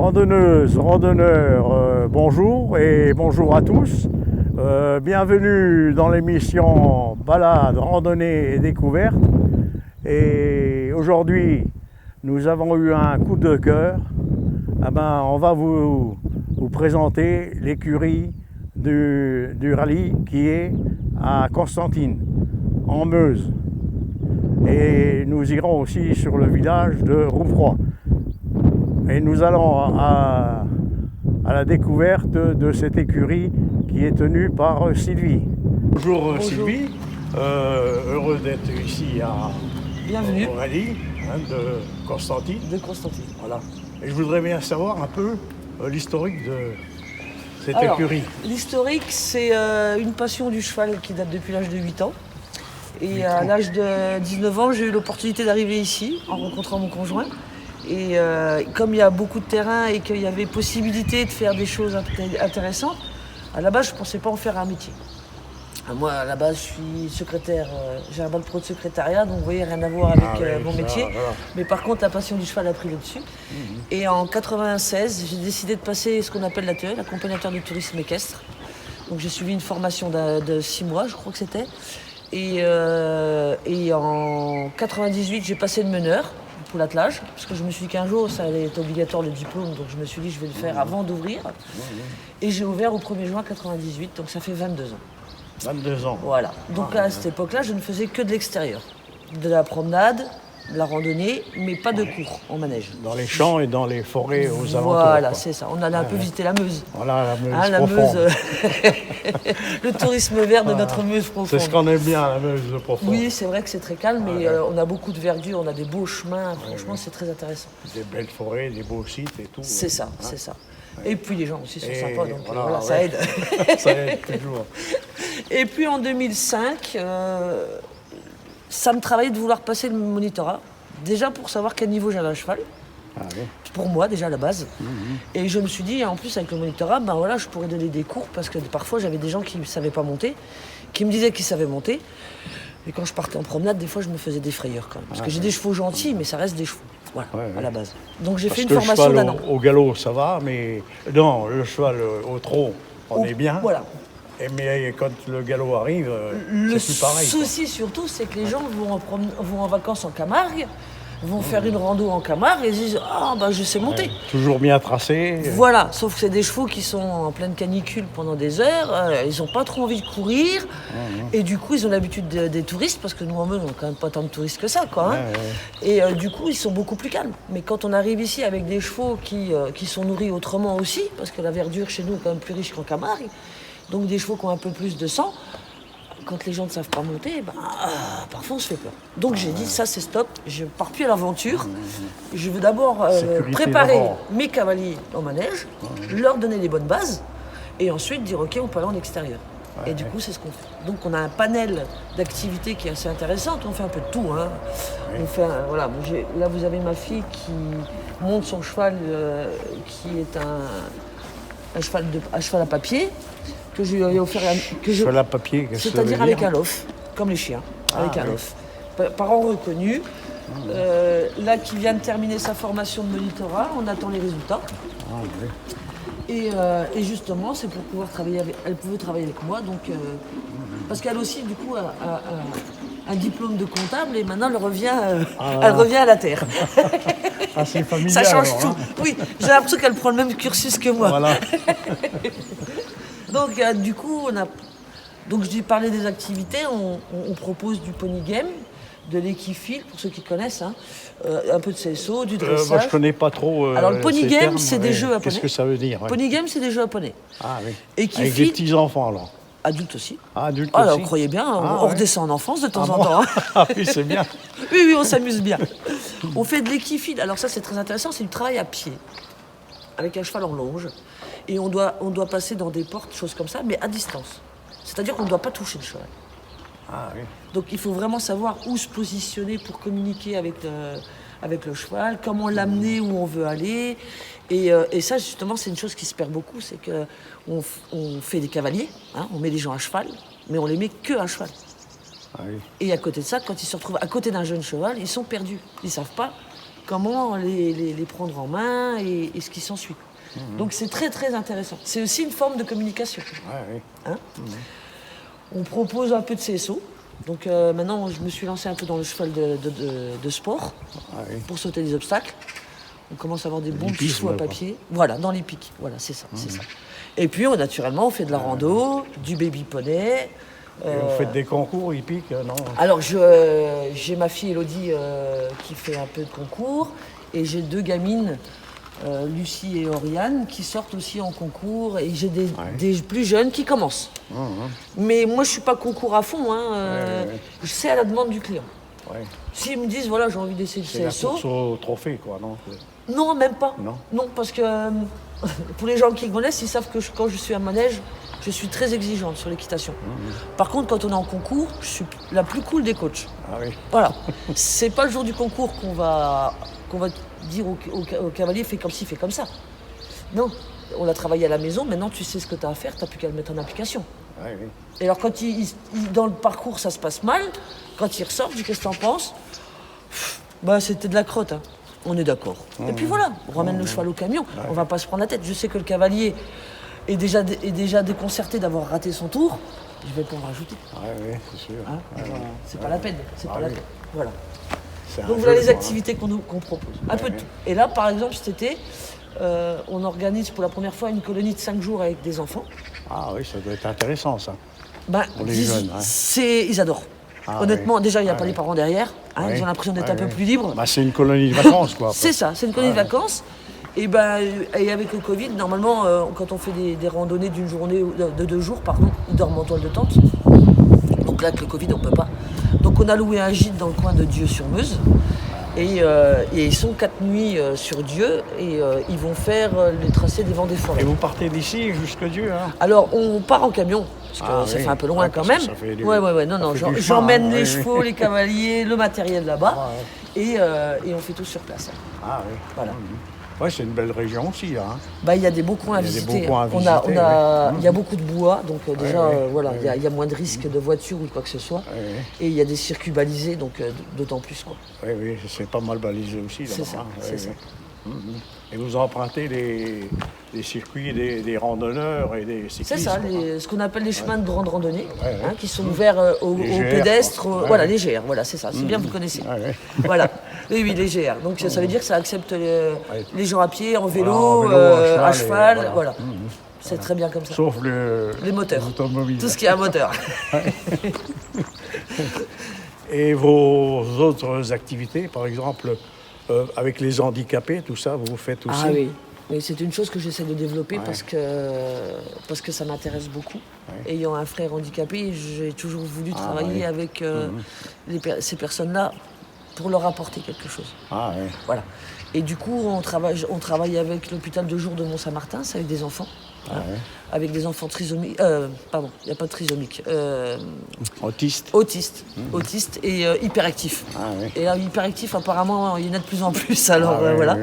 Randonneuses, randonneurs, bonjour et bonjour à tous. Bienvenue dans l'émission Balade, randonnée et découverte. Et aujourd'hui, nous avons eu un coup de cœur. On va vous présenter l'écurie du rallye qui est à Constantine, en Meuse. Et nous irons aussi sur le village de Rouvroy. Et nous allons à la découverte de cette écurie qui est tenue par Sylvie. Bonjour. Sylvie, heureux d'être ici Bienvenue. au rallye de Constantine. Voilà. Et je voudrais bien savoir un peu l'historique de cette écurie. L'historique, c'est une passion du cheval qui date depuis l'âge de 8 ans. Et à l'âge de 19 ans, j'ai eu l'opportunité d'arriver ici en rencontrant mon conjoint. Et comme il y a beaucoup de terrain et qu'il y avait possibilité de faire des choses intéressantes, à la base, je ne pensais pas en faire un métier. Moi, à la base, je suis secrétaire, j'ai un bac pro de secrétariat, donc vous voyez, rien à voir avec mon métier. Voilà. Mais par contre, la passion du cheval a pris le dessus. Et en 96, j'ai décidé de passer ce qu'on appelle l'ATE, l'accompagnateur de tourisme équestre. Donc j'ai suivi une formation de 6 mois, je crois que c'était. Et en 98, j'ai passé le meneur pour l'attelage, parce que je me suis dit qu'un jour, ça allait être obligatoire le diplôme, donc je me suis dit je vais le faire avant d'ouvrir. Et j'ai ouvert au 1er juin 98, donc ça fait 22 ans. 22 ans. Voilà. Donc à cette époque-là, je ne faisais que de l'extérieur. De la promenade, de la randonnée, mais pas de cours en manège. Dans les champs et dans les forêts aux alentours. Voilà, c'est ça. On allait un peu visiter la Meuse. Voilà, la Meuse le tourisme vert de notre Meuse profonde. C'est ce qu'on aime bien, la Meuse profonde. Oui, c'est vrai que c'est très calme, mais on a beaucoup de verdure, on a des beaux chemins. Franchement, c'est très intéressant. Des belles forêts, des beaux sites et tout. C'est ça, c'est ça. Et puis les gens aussi sont sympas, donc ça aide. Ça aide toujours. Et puis en 2005, ça me travaillait de vouloir passer le monitorat. Déjà pour savoir quel niveau j'avais à cheval. Pour moi, déjà à la base. Et je me suis dit, en plus avec le monitorat, je pourrais donner des cours parce que parfois j'avais des gens qui ne savaient pas monter, qui me disaient qu'ils savaient monter. Et quand je partais en promenade, des fois je me faisais des frayeurs quand même. Parce que j'ai des chevaux gentils, mais ça reste des chevaux. Voilà, à la base. Donc j'ai fait une formation d'un an. Au galop, ça va, mais non, le cheval au trot, on est bien. Voilà. Mais quand le galop arrive, c'est plus pareil. Le souci surtout, c'est que les gens vont en vacances en Camargue, vont faire une rando en Camargue et se disent « je sais monter ». Toujours bien tracé. Voilà, sauf que c'est des chevaux qui sont en pleine canicule pendant des heures, ils n'ont pas trop envie de courir, et du coup ils ont l'habitude des touristes, parce que nous en Meuse on n'a quand même pas tant de touristes que ça, quoi. Et du coup ils sont beaucoup plus calmes. Mais quand on arrive ici avec des chevaux qui sont nourris autrement aussi, parce que la verdure chez nous est quand même plus riche qu'en Camargue, donc des chevaux qui ont un peu plus de sang, quand les gens ne savent pas monter, parfois on se fait peur. Donc j'ai dit, ça c'est stop, je ne pars plus à l'aventure. Je veux d'abord préparer mes cavaliers au manège, leur donner les bonnes bases, et ensuite dire, ok, on peut aller en extérieur. Et du coup, c'est ce qu'on fait. Donc on a un panel d'activités qui est assez intéressant, on fait un peu de tout. On fait là vous avez ma fille qui monte son cheval, qui est un cheval à papier, que je lui ai offert. Cheval à papier, qu'est-ce que ça veut dire ? C'est-à-dire avec un lof, comme les chiens, avec un lof. Parents reconnus. Là, qui vient de terminer sa formation de monitorat, on attend les résultats. Et justement, c'est pour pouvoir travailler avec. Elle pouvait travailler avec moi, donc parce qu'elle aussi, du coup, a un diplôme de comptable et maintenant elle revient à la terre. C'est familial. Ça change tout. Oui, j'ai l'impression qu'elle prend le même cursus que moi. Voilà. Donc du coup, donc je parlais des activités, on propose du pony game, de l'équifile, pour ceux qui connaissent, un peu de CSO, du dressage. Moi je connais pas trop. Alors le pony game, c'est des jeux à poney. Qu'est-ce que ça veut dire ? Pony game, c'est des jeux à poney. Ah oui. Équifile, avec des petits enfants alors. Adultes aussi. Adultes alors, aussi. croyez bien, on redescend en enfance de temps en temps. Ah oui, c'est bien. Oui, on s'amuse bien. On fait de l'équifile. Alors ça, c'est très intéressant, c'est du travail à pied, avec un cheval en longe. Et on doit passer dans des portes, choses comme ça, mais à distance. C'est-à-dire qu'on ne doit pas toucher le cheval. Donc il faut vraiment savoir où se positionner pour communiquer avec le cheval, comment l'amener où on veut aller. Et ça, justement, c'est une chose qui se perd beaucoup, c'est qu'on fait des cavaliers, on met des gens à cheval, mais on les met que à cheval. Et à côté de ça, quand ils se retrouvent à côté d'un jeune cheval, ils sont perdus. Ils ne savent pas comment les prendre en main et ce qui s'ensuit. Donc c'est très très intéressant. C'est aussi une forme de communication. Hein. On propose un peu de CSO. Donc maintenant, je me suis lancé un peu dans le cheval de sport pour sauter des obstacles. On commence à avoir des bons petits chevaux à papier. Voilà, dans les pics. Voilà, c'est ça, c'est ça. Et puis, naturellement, on fait de la rando, du baby poney. Vous faites des concours hippiques, non? Alors, j'ai ma fille Elodie qui fait un peu de concours. Et j'ai 2 gamines, Lucie et Oriane, qui sortent aussi en concours. Et j'ai des plus jeunes qui commencent. Mais moi, je ne suis pas concours à fond. C'est à la demande du client. S'ils me disent, voilà, j'ai envie d'essayer le CSO... C'est la course au trophée, quoi, non? Non, même pas. Non, parce que pour les gens qui me connaissent, ils savent que quand je suis à manège, je suis très exigeante sur l'équitation. Par contre, quand on est en concours, je suis la plus cool des coachs. Voilà. C'est pas le jour du concours qu'on va dire au cavalier, fais comme ci, fais comme ça. Non, on a travaillé à la maison, maintenant tu sais ce que tu as à faire, tu n'as plus qu'à le mettre en application. Et alors quand dans le parcours ça se passe mal, quand il ressort, je dis qu'est-ce que t'en penses? Bah c'était de la crotte, hein. On est d'accord. Et puis voilà, on ramène le cheval au camion, on va pas se prendre la tête. Je sais que le cavalier est déjà déconcerté d'avoir raté son tour, je vais pas en rajouter. C'est sûr. Hein, c'est pas la peine, c'est pas la peine. Voilà. C'est Donc voilà les activités qu'on propose, un peu de tout. Et là par exemple cet été, on organise pour la première fois une colonie de 5 jours avec des enfants. Ah oui, ça doit être intéressant ça. Pour les jeunes. Ils adorent. Honnêtement, déjà il n'y a pas les parents derrière, ils ont l'impression d'être un peu plus libres. C'est une colonie de vacances quoi. C'est ça, c'est une colonie de vacances. Et avec le Covid, normalement, quand on fait des randonnées d'une journée, de 2 jours, ils dorment en toile de tente. Donc là, avec le Covid, on ne peut pas. Donc on a loué un gîte dans le coin de Dieu-sur-Meuse. Et ils sont 4 nuits sur Dieu et ils vont faire les tracés des vents des forêts. Et vous partez d'ici jusqu'à Dieu, hein? Alors on part en camion, parce que ça fait un peu loin quand même. Non, j'emmène les chevaux, les cavaliers, le matériel là-bas et on fait tout sur place. Voilà. C'est une belle région aussi, là. Il y a des beaux coins à visiter. Il y a beaucoup de bois, donc déjà, il y a moins de risques de voiture ou de quoi que ce soit. Et il y a des circuits balisés, donc d'autant plus, quoi. Oui, c'est pas mal balisé aussi, là. C'est ça. Et vous empruntez les circuits des randonneurs et des cyclistes. C'est ça, ce qu'on appelle les chemins de grande randonnée, qui sont ouverts aux pédestres, les GR, voilà, c'est ça, c'est bien, vous connaissez. Voilà, oui, les GR. Donc ça veut dire que ça accepte les gens à pied, en vélo, à cheval, voilà. C'est très bien comme ça. Sauf les moteurs, automobiles. Tout ce qui est à moteur. Et vos autres activités, par exemple, avec les handicapés, tout ça, vous faites aussi? Oui, c'est une chose que j'essaie de développer parce que ça m'intéresse beaucoup. Ayant un frère handicapé, j'ai toujours voulu travailler avec ces personnes-là pour leur apporter quelque chose. Voilà. Et du coup, on travaille avec l'hôpital de jour de Mont-Saint-Martin, c'est avec des enfants. Avec des enfants trisomiques, il n'y a pas de trisomique. Autistes et hyperactifs. Et là, hyperactifs, apparemment, il y en a de plus en plus, alors voilà.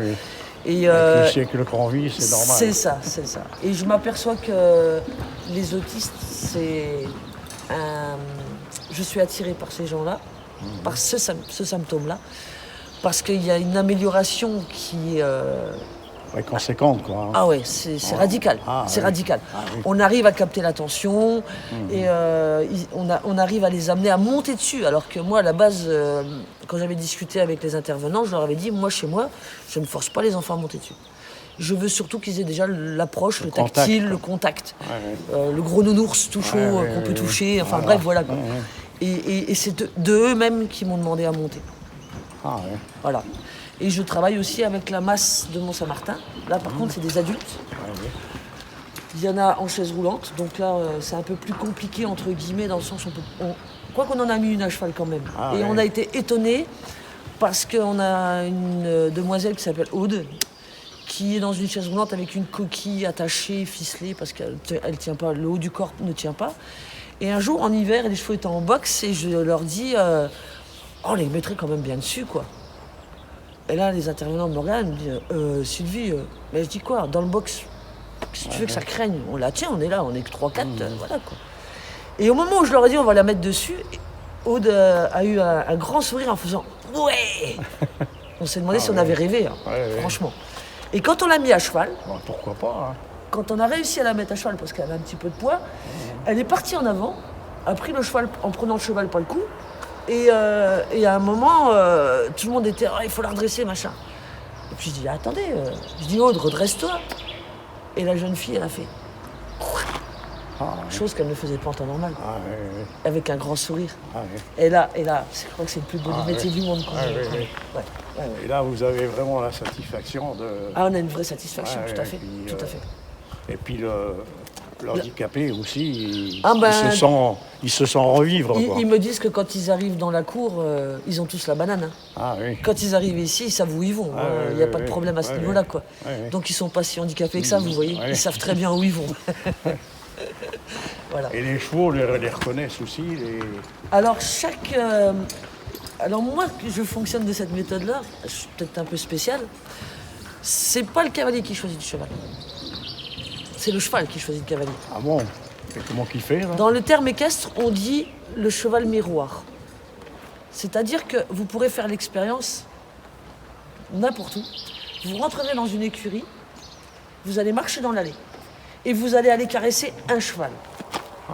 Et le siècle qu'on vit, c'est normal. C'est ça. Et je m'aperçois que les autistes, je suis attirée par ces gens-là, par ce symptôme-là, parce qu'il y a une amélioration qui... conséquente, quoi. C'est radical. Radical. On arrive à capter l'attention et on arrive à les amener à monter dessus. Alors que moi, à la base, quand j'avais discuté avec les intervenants, je leur avais dit, chez moi, je ne force pas les enfants à monter dessus. Je veux surtout qu'ils aient déjà l'approche, le tactile, le contact. Le gros nounours tout chaud qu'on peut toucher. Enfin bref, voilà. Quoi. Et c'est de eux-mêmes qui m'ont demandé à monter. Voilà. Et je travaille aussi avec la masse de Mont-Saint-Martin. Là, par contre, c'est des adultes. Il y en a en chaise roulante. Donc là, c'est un peu plus compliqué, entre guillemets, dans le sens où quoi qu'on en a mis une à cheval quand même. On a été étonnés parce qu'on a une demoiselle qui s'appelle Aude, qui est dans une chaise roulante avec une coquille attachée, ficelée, parce qu'elle tient pas, le haut du corps ne tient pas. Et un jour, en hiver, les chevaux étaient en boxe et je leur dis on les mettrait quand même bien dessus, quoi. Et là, les intervenants me regardent, me disent Sylvie, mais je dis quoi? Dans le box, si tu veux que ça craigne, on la tient, on est là, on est que 3-4, voilà quoi. Et au moment où je leur ai dit on va la mettre dessus, Aude a eu un grand sourire en faisant ouais. On s'est demandé si on avait rêvé, hein, franchement. Et quand on l'a mis à cheval, pourquoi pas, hein. Quand on a réussi à la mettre à cheval parce qu'elle avait un petit peu de poids, elle est partie en avant, a pris le cheval en prenant le cheval par le cou. Et à un moment, tout le monde était « il faut la redresser, machin ». Et puis je dis « attendez, je dis Aude, redresse-toi ». Et la jeune fille, elle a fait chose qu'elle ne faisait pas en temps normal, avec un grand sourire. Et là, je crois que c'est le plus beau métier du monde. Et là, vous avez vraiment la satisfaction de... on a une vraie satisfaction, tout à fait. Et puis l'handicapé aussi, il se sent revivre. Ils me disent que quand ils arrivent dans la cour, ils ont tous la banane. Hein. Quand ils arrivent ici, ils savent où ils vont. Il n'y a pas de problème à ce niveau-là, quoi. Donc ils sont pas si handicapés que ça, vous voyez. Ils savent très bien où ils vont. Voilà. Et les chevaux les reconnaissent aussi. Alors alors moi, je fonctionne de cette méthode-là. Je suis peut-être un peu spécial. C'est pas le cavalier qui choisit le cheval. C'est le cheval qui choisit le cavalier. Ah bon? Et comment qu'il fait, là? Dans le terme équestre, on dit le cheval miroir. C'est-à-dire que vous pourrez faire l'expérience n'importe où. Vous rentrerez dans une écurie, vous allez marcher dans l'allée et vous allez aller caresser un cheval.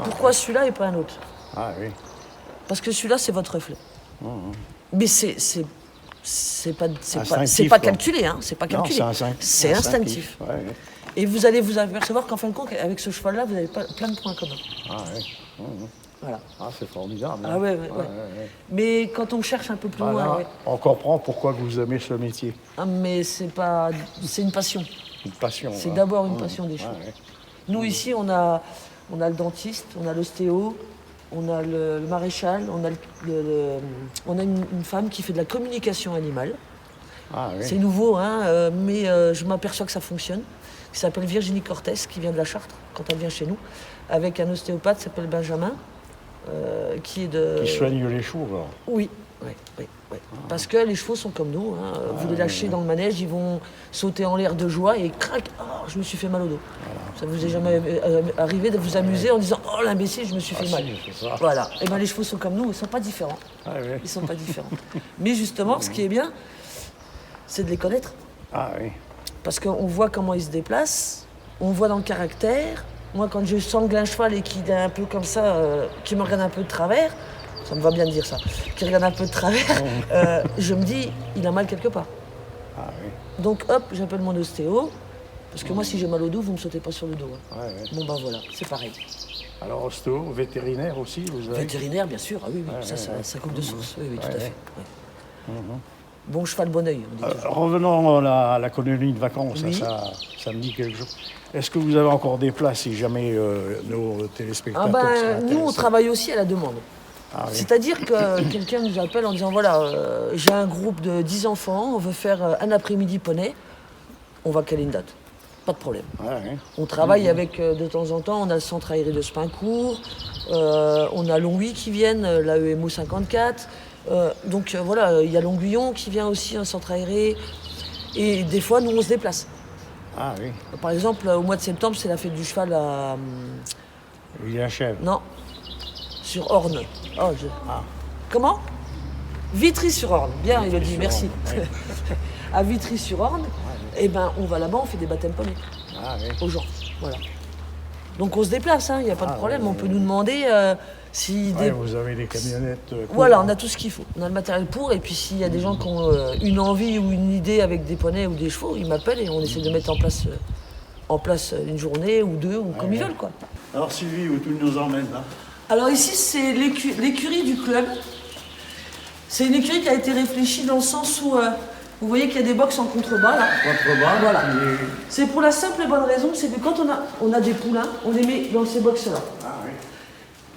Pourquoi celui-là et pas un autre? Parce que celui-là, c'est votre reflet. Mais c'est pas calculé, hein. C'est pas calculé. C'est instinctif. Et vous allez vous apercevoir qu'en fin de compte, avec ce cheval-là, vous avez plein de points communs. Voilà. C'est formidable. Mais quand on cherche un peu plus loin... On comprend pourquoi vous aimez ce métier. Mais c'est une passion. Une passion. C'est d'abord une passion des chevaux. Nous, ici, on a le dentiste, on a l'ostéo, on a le maréchal, on a une femme qui fait de la communication animale. C'est nouveau, hein, mais je m'aperçois que ça fonctionne. Qui s'appelle Virginie Cortès, qui vient de la Chartre, quand elle vient chez nous, avec un ostéopathe qui s'appelle Benjamin, qui soigne les chevaux, alors. Oui. Parce que les chevaux sont comme nous, hein. Vous les lâchez dans le manège, ils vont sauter en l'air de joie et crac, je me suis fait mal au dos. Ça vous est jamais arrivé de vous amuser en disant oh l'imbécile, je me suis fait mal. Voilà. Et bien les chevaux sont comme nous, ils sont pas différents. Ils sont pas différents. Mais justement, ce qui est bien, c'est de les connaître. Parce qu'on voit comment ils se déplacent, on voit dans le caractère. Moi, quand je sangle un cheval et qu'il est un peu comme ça, qu'il me regarde un peu de travers, ça me va bien de dire ça, qu'il regarde un peu de travers, je me dis, il a mal quelque part. Donc hop, j'appelle mon ostéo, parce que moi, si j'ai mal au dos, vous ne me sautez pas sur le dos. Hein. Bon, ben voilà, c'est pareil. Alors ostéo, vétérinaire aussi, vous avez... Vétérinaire, bien sûr, ça coupe de source, oui, tout à fait. Bon cheval, bon oeil, on dit toujours. Revenons à la colonie de vacances, ça me dit quelque chose. Est-ce que vous avez encore des places si jamais nos téléspectateurs nous, on travaille aussi à la demande. C'est-à-dire que quelqu'un nous appelle en disant voilà, j'ai un groupe de 10 enfants, on veut faire un après-midi poney, on va caler une date. Pas de problème. On travaille avec, de temps en temps, on a le centre aéré de Spincourt, on a Longwy qui viennent, l'AEMO 54. Donc voilà, il y a Longuillon qui vient aussi, un centre aéré. Et des fois, nous, on se déplace. Par exemple, au mois de septembre, c'est la fête du cheval à... Villachèvre. Non, sur Orne. Comment? Vitry-sur-Orne. Bien, il le dit, merci. À Vitry-sur-Orne, on va là-bas, on fait des baptêmes poney. Aux gens, voilà. Donc on se déplace, il n'y a pas de problème. On peut nous demander si... Vous avez des camionnettes... Voilà, on a tout ce qu'il faut. On a le matériel pour, et puis s'il y a des gens qui ont une envie ou une idée avec des poneys ou des chevaux, ils m'appellent et on essaie de mettre en place une journée ou deux, ou comme ils veulent, quoi. Alors Sylvie, où tu nous emmènes, là? Alors ici, c'est l'écurie du club. C'est une écurie qui a été réfléchie dans le sens où... vous voyez qu'il y a des box en contrebas, là. Contrebas, voilà. C'est pour la simple et bonne raison, c'est que quand on a des poulains, on les met dans ces box-là.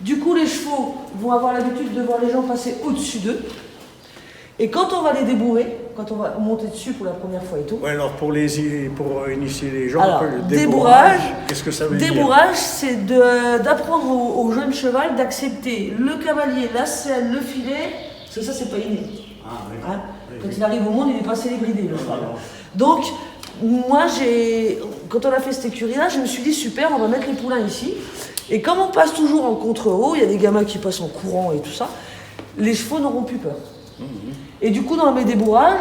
Du coup, les chevaux vont avoir l'habitude de voir les gens passer au-dessus d'eux. Et quand on va les débourrer, quand on va monter dessus pour la première fois et tout... alors pour initier les gens, alors, le débourrage, qu'est-ce que ça veut dire? Débourrage, c'est d'apprendre au jeune cheval d'accepter le cavalier, la selle, le filet, parce que ça, c'est pas inné. Quand il arrive au monde, il n'est pas célébridé, le cheval. Donc, moi, quand on a fait cette écurie-là, je me suis dit, super, on va mettre les poulains ici. Et comme on passe toujours en contre-haut, il y a des gamins qui passent en courant et tout ça, les chevaux n'auront plus peur. Et du coup, dans mes débourrages,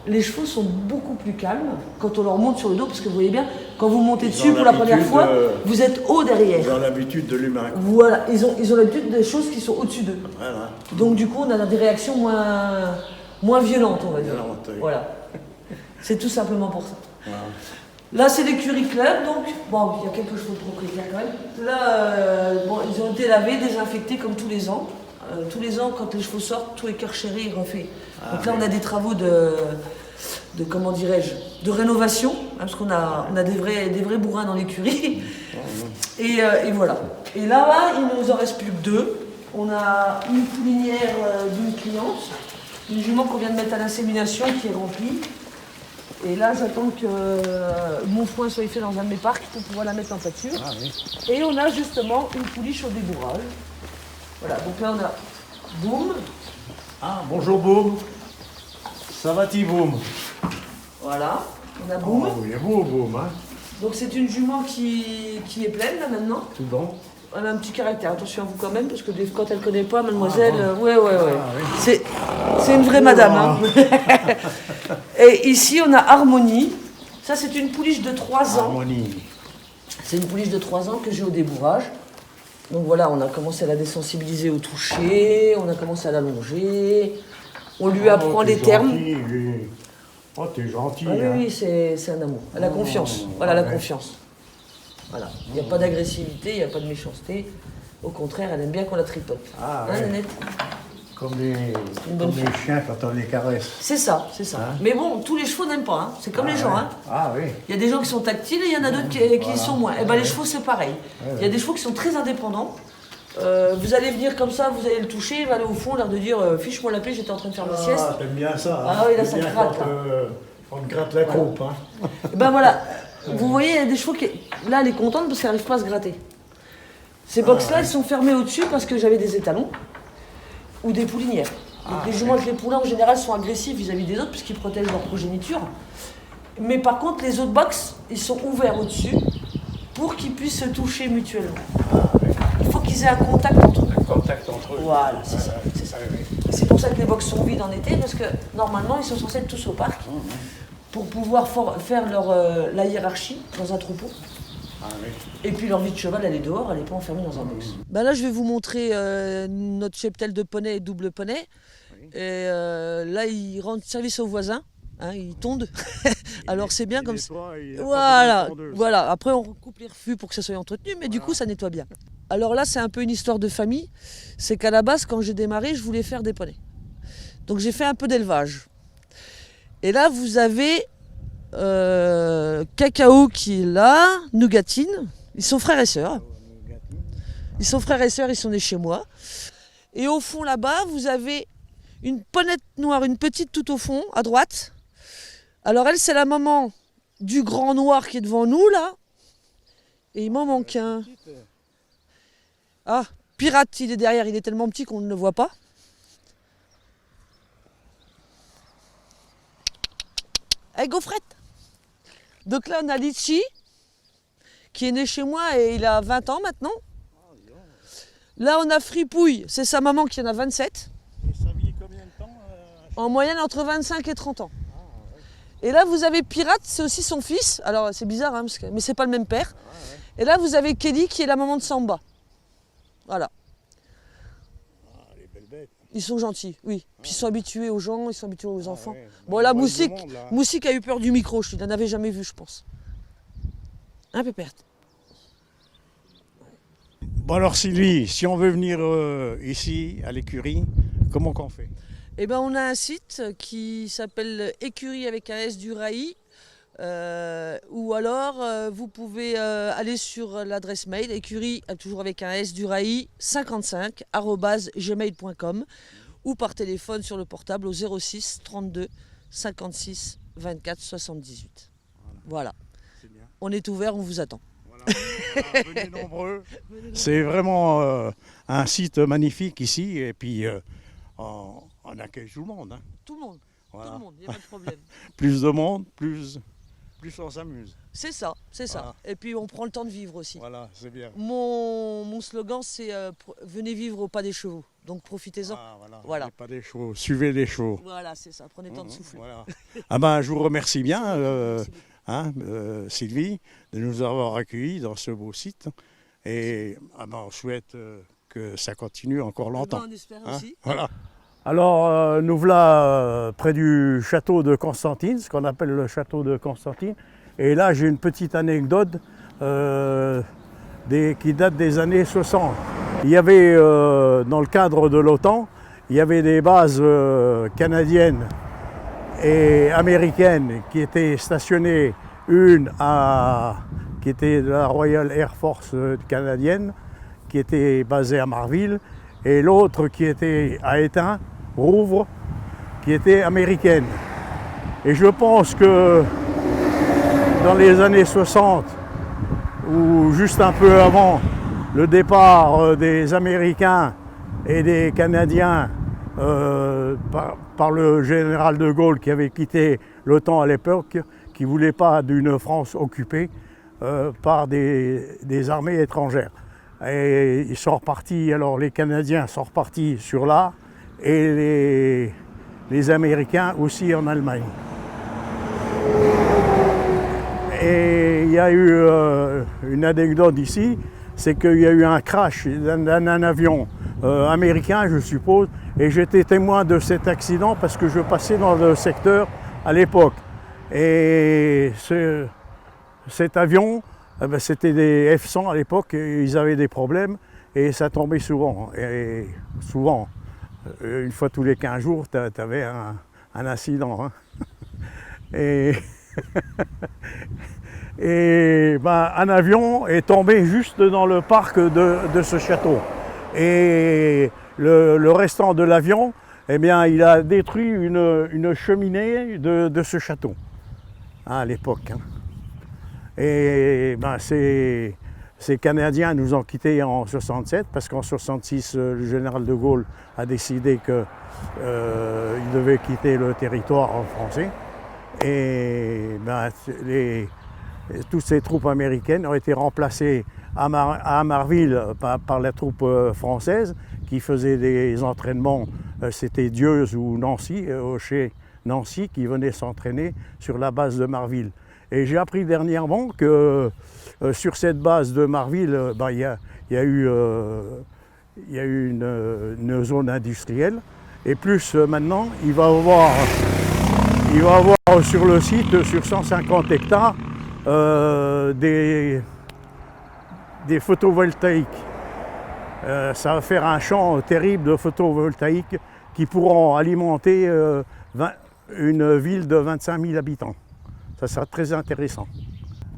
les chevaux sont beaucoup plus calmes quand on leur monte sur le dos, parce que vous voyez bien, quand vous montez dessus pour la première fois, vous êtes haut derrière. Ils ont l'habitude de l'humain. Voilà, ils ont l'habitude des choses qui sont au-dessus d'eux. Voilà. Donc du coup, on a des réactions moins violentes, on va dire. Violentes, oui. Voilà. C'est tout simplement pour ça. Voilà. Là, c'est l'écurie club, donc bon, il y a quelques chevaux de propriétaires quand même. Là, bon, ils ont été lavés, désinfectés comme tous les ans. Tous les ans, quand les chevaux sortent, tout écarchéré et refait. Donc là, on a des travaux de comment dirais-je, de rénovation, hein, parce qu'on a des vrais bourrins dans l'écurie. Et voilà. Et là, il ne nous en reste plus que deux. On a une poulinière d'une cliente, une jument qu'on vient de mettre à l'insémination qui est remplie. Et là, j'attends que mon foin soit fait dans un de mes parcs pour pouvoir la mettre en pâture. Ah, oui. Et on a justement une pouliche au débourrage. Voilà, donc là, on a Boum. Ah, bonjour Boum. Ça va-t-il Boum? Voilà, on a Boum. Oh, il est beau Boum, hein. Donc c'est une jument qui est pleine, là, maintenant. Tout bon. Elle a un petit caractère, attention à vous quand même, parce que quand elle ne connaît pas, mademoiselle, ouais. Ah, oui. C'est une vraie madame. Hein. Et ici, on a Harmonie. Ça, c'est une pouliche de 3 ans. Harmonie. C'est une pouliche de 3 ans que j'ai au débourrage. Donc voilà, on a commencé à la désensibiliser au toucher, on a commencé à l'allonger. On lui apprend les termes. Gentil, oh, t'es gentil. Ah, hein. oui, c'est un amour. Elle a confiance. Voilà, la confiance. Voilà. Il n'y a pas d'agressivité, il n'y a pas de méchanceté. Au contraire, elle aime bien qu'on la tripote. Ah, hein, ouais. Nénette? Comme les chiens quand on les caresse. C'est ça, c'est ça. Hein? Mais bon, tous les chevaux n'aiment pas, hein. C'est comme les gens. Ouais. Hein. Ah oui. Il y a des gens qui sont tactiles et il y en a d'autres qui sont moins. Et ben, les chevaux, c'est pareil. Il y a des chevaux qui sont très indépendants. Vous allez venir comme ça, vous allez le toucher, il va aller au fond, l'air de dire fiche-moi la paix, j'étais en train de faire ma sieste. Ah, t'aimes bien ça. Hein. Ah oui, là, ça bien gratte. quand on gratte la croupe. Hein. Et ben voilà, vous voyez, il y a des chevaux qui. Là, elle est contente parce qu'elle n'arrive pas à se gratter. Ces box-là, ils sont fermés au-dessus parce que j'avais des étalons ou des poulinières. Donc, les juments avec les poulains, en général, sont agressifs vis-à-vis des autres puisqu'ils protègent leur progéniture. Mais par contre, les autres box, ils sont ouverts au-dessus pour qu'ils puissent se toucher mutuellement. Il faut qu'ils aient un contact entre eux. Un contact entre eux. Voilà, c'est ça. C'est ça. C'est pour ça que les box sont vides en été, parce que normalement, ils sont censés être tous au parc pour pouvoir faire la hiérarchie dans un troupeau. Ah, oui. Et puis leur vie de cheval, elle est dehors, elle n'est pas enfermée dans un box. Ben là, je vais vous montrer notre cheptel de poney et double poney. Oui. Et là, il rend service aux voisins. Hein, il tonde. Alors c'est bien comme ça. Voilà. Après, on recoupe les refus pour que ça soit entretenu, mais du coup, ça nettoie bien. Alors là, c'est un peu une histoire de famille. C'est qu'à la base, quand j'ai démarré, je voulais faire des poneys. Donc j'ai fait un peu d'élevage. Et là, vous avez Cacao qui est là, Nougatine. Ils sont frères et sœurs. Ils sont nés chez moi. Et au fond là-bas, vous avez une ponette noire, une petite tout au fond, à droite. Alors elle, c'est la maman du grand noir qui est devant nous, là. Et il m'en manque un. Ah, Pirate, il est derrière, il est tellement petit qu'on ne le voit pas. Hey, Gaufrette. Donc là, on a Litchi, qui est né chez moi et il a 20 ans maintenant. Là, on a Fripouille, c'est sa maman qui en a 27. Et ça vit combien de temps En moyenne, entre 25 et 30 ans. Et là, vous avez Pirate, c'est aussi son fils. Alors, c'est bizarre, hein, mais c'est pas le même père. Et là, vous avez Kelly, qui est la maman de Samba. Voilà. Les belles bêtes. Ils sont gentils, oui. Puis ils sont habitués aux gens, ils sont habitués aux enfants. Bon, là, Moussik a eu peur du micro, il n'en avait jamais vu, je pense. Un peu perte. Bon alors Sylvie, si on veut venir ici à l'écurie, comment qu'on fait? Eh ben, on a un site qui s'appelle Écurie avec un S du Rail. Ou alors vous pouvez aller sur l'adresse mail écurie toujours avec un S du Rail 55 @gmail.com ou par téléphone sur le portable au 06 32 56 24 78. Voilà. On est ouvert, on vous attend. Venez nombreux. C'est vraiment un site magnifique ici et puis on accueille tout le monde. Hein. Tout le monde, il n'y a pas de problème. Plus de monde, plus plus on s'amuse. C'est ça, c'est ça. Voilà. Et puis on prend le temps de vivre aussi. Voilà, c'est bien. Mon slogan, c'est venez vivre au pas des chevaux. Donc profitez-en. Ah, voilà. Voilà. Pas des chevaux, suivez les chevaux. Voilà, c'est ça. Prenez le temps de souffler. Voilà. Ah ben, je vous remercie bien, Sylvie, de nous avoir accueillis dans ce beau site. Et on souhaite que ça continue encore longtemps. On espère aussi. Voilà. Alors, nous voilà près du château de Constantine, ce qu'on appelle le château de Constantine. Et là, j'ai une petite anecdote qui date des années 60. Il y avait, dans le cadre de l'OTAN, il y avait des bases canadiennes et américaines qui étaient stationnées, qui était de la Royal Air Force canadienne, qui était basée à Marville, et l'autre qui était à Étain, Rouvre, qui était américaine. Et je pense que dans les années 60, ou juste un peu avant le départ des Américains et des Canadiens par le général de Gaulle qui avait quitté l'OTAN à l'époque, qui ne voulait pas d'une France occupée par des armées étrangères. Et ils sont repartis, alors les Canadiens sont repartis sur là, et les Américains aussi en Allemagne. Et il y a eu une anecdote ici, c'est qu'il y a eu un crash d'un avion américain, je suppose, et j'étais témoin de cet accident parce que je passais dans le secteur à l'époque. Et cet avion, c'était des F-100 à l'époque, ils avaient des problèmes et ça tombait souvent. Et souvent, une fois tous les 15 jours, tu avais un incident. Hein. Et un avion est tombé juste dans le parc de ce château. Et le restant de l'avion, eh bien, il a détruit une cheminée de ce château, hein, à l'époque. Hein. Et ces Canadiens nous ont quittés en 67, parce qu'en 66, le général de Gaulle a décidé qu'il devait quitter le territoire français. Et toutes ces troupes américaines ont été remplacées à Marville par la troupe française qui faisait des entraînements, c'était Dieuze ou Nancy, chez Nancy, qui venait s'entraîner sur la base de Marville. Et j'ai appris dernièrement que sur cette base de Marville, il y a eu une zone industrielle. Et plus maintenant, il va y avoir sur le site, sur 150 hectares, des photovoltaïques. Ça va faire un champ terrible de photovoltaïques qui pourront alimenter une ville de 25 000 habitants. Ça sera très intéressant.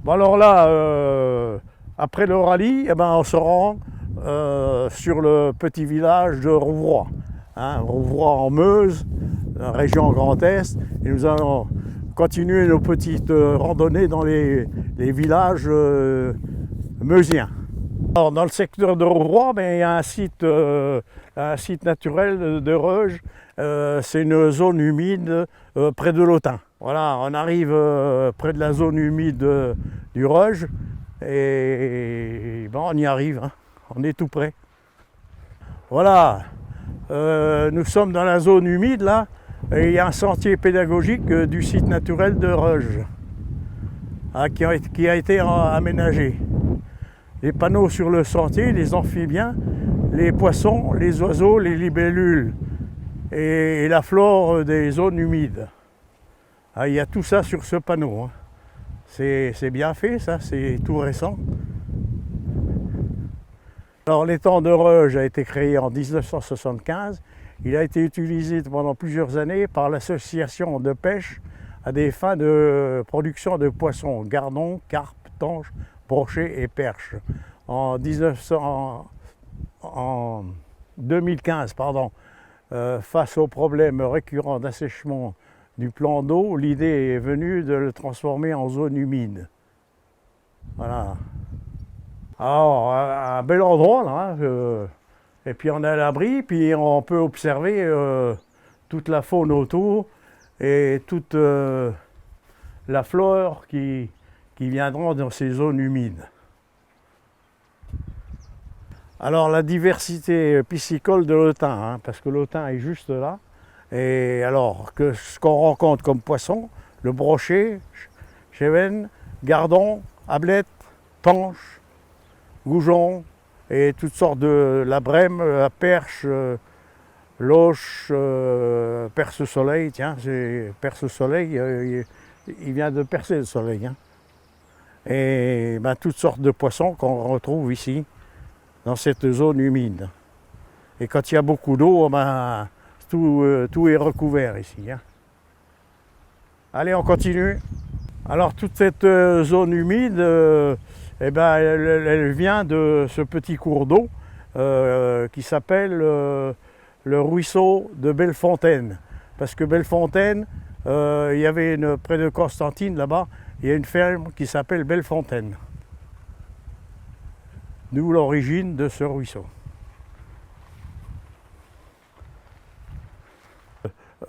Bon alors là, après le rallye, on se rend sur le petit village de Rouvroy. Hein, Rouvroy en Meuse, région Grand Est, et nous allons continuer nos petites randonnées dans les villages meusiens. Alors, dans le secteur de Rouvroy, il y a un site naturel de Reuge. C'est une zone humide près de l'Autun. Voilà, on arrive près de la zone humide du Reuge et on y arrive, hein. On est tout près. Voilà, nous sommes dans la zone humide là, et il y a un sentier pédagogique du site naturel de Reuge qui a été aménagé. Les panneaux sur le sentier, les amphibiens, les poissons, les oiseaux, les libellules et la flore des zones humides. Il y a tout ça sur ce panneau. Hein. C'est bien fait, ça, c'est tout récent. Alors l'étang de Reuge a été créé en 1975. Il a été utilisé pendant plusieurs années par l'association de pêche à des fins de production de poissons, gardons, carpes, tanches, brochets et perches. En 2015, face aux problèmes récurrents d'assèchement du plan d'eau, l'idée est venue de le transformer en zone humide. Voilà. Alors, un bel endroit là, et puis on est à l'abri, puis on peut observer toute la faune autour et toute la flore qui viendront dans ces zones humides. Alors la diversité piscicole de l'Autun, hein, parce que l'Autun est juste là. Et alors que ce qu'on rencontre comme poisson, le brochet, chevenne, gardon, ablette, tanche, goujon et toutes sortes de la brème, la perche, l'auche, perce-soleil, tiens, c'est perce-soleil, il vient de percer le soleil. Hein. Et ben, toutes sortes de poissons qu'on retrouve ici, dans cette zone humide. Et quand il y a beaucoup d'eau, ben, tout est recouvert ici. Hein. Allez, on continue. Alors toute cette zone humide, eh ben, elle vient de ce petit cours d'eau qui s'appelle le ruisseau de Bellefontaine. Parce que Bellefontaine, il y avait près de Constantine, là-bas, il y a une ferme qui s'appelle Bellefontaine. D'où l'origine de ce ruisseau.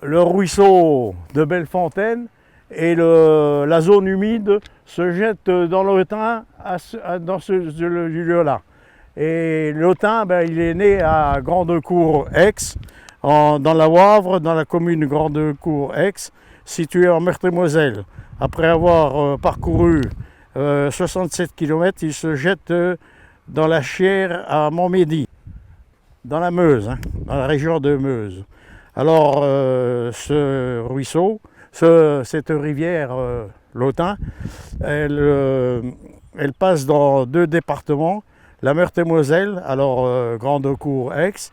Le ruisseau de Bellefontaine et la zone humide se jette dans l'Autun dans ce lieu-là. Et l'Autun, ben, il est né à Grandecourt-Aix, dans la Wavre, dans la commune de Grandecourt-Aix, située en Meurthe-et-Moselle. Après avoir parcouru 67 km, il se jette dans la Chière à Montmédy, dans la Meuse, hein, dans la région de Meuse. Alors ce ruisseau, cette rivière, l'Autun, elle passe dans 2 départements, la Meurthe-et-Moselle, alors Grandecourt-Aix,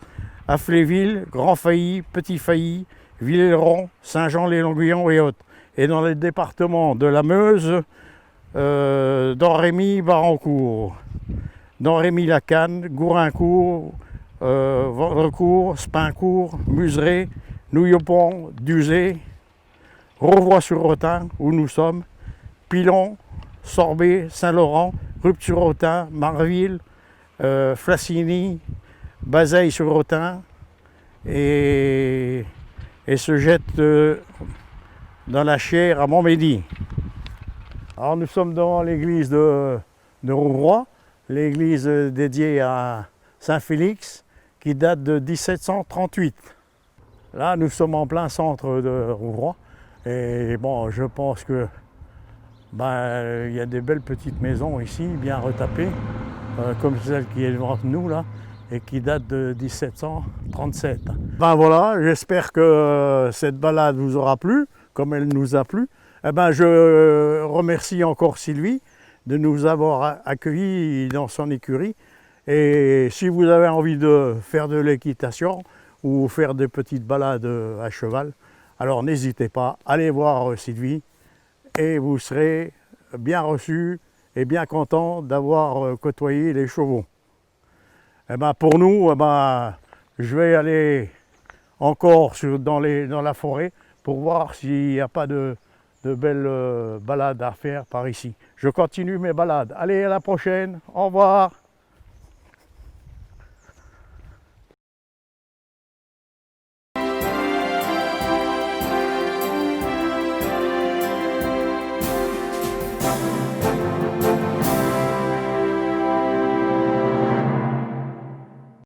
Affléville, Grand Failly, Petit Failly, Villéron, Saint-Jean-les-Longuillons et autres. Et dans les départements de la Meuse, Domrémy, Barancourt, Domrémy-la-Canne, Gourincourt, Vandrecourt, Spincourt, Museré, Nouillopont, Duzé, Rouvroy-sur-Autun, où nous sommes, Pilon, Sorbet, Saint-Laurent, Rupture-Autun, Marville, Flacigny, Bazeilles-sur-Autun, et se jette dans la Chière à Montmédy. Alors nous sommes devant l'église de Rouvroy, l'église dédiée à Saint-Félix, qui date de 1738. Là, nous sommes en plein centre de Rouvroy. Et bon, je pense que il y a des belles petites maisons ici, bien retapées, comme celle qui est devant nous là, et qui date de 1737. Ben voilà, j'espère que cette balade vous aura plu, comme elle nous a plu. Eh ben, je remercie encore Sylvie de nous avoir accueillis dans son écurie. Et si vous avez envie de faire de l'équitation ou faire des petites balades à cheval, alors n'hésitez pas, allez voir Sylvie et vous serez bien reçus et bien contents d'avoir côtoyé les chevaux. Et ben pour nous, je vais aller encore dans la forêt pour voir s'il n'y a pas de belles balades à faire par ici. Je continue mes balades. Allez, à la prochaine. Au revoir.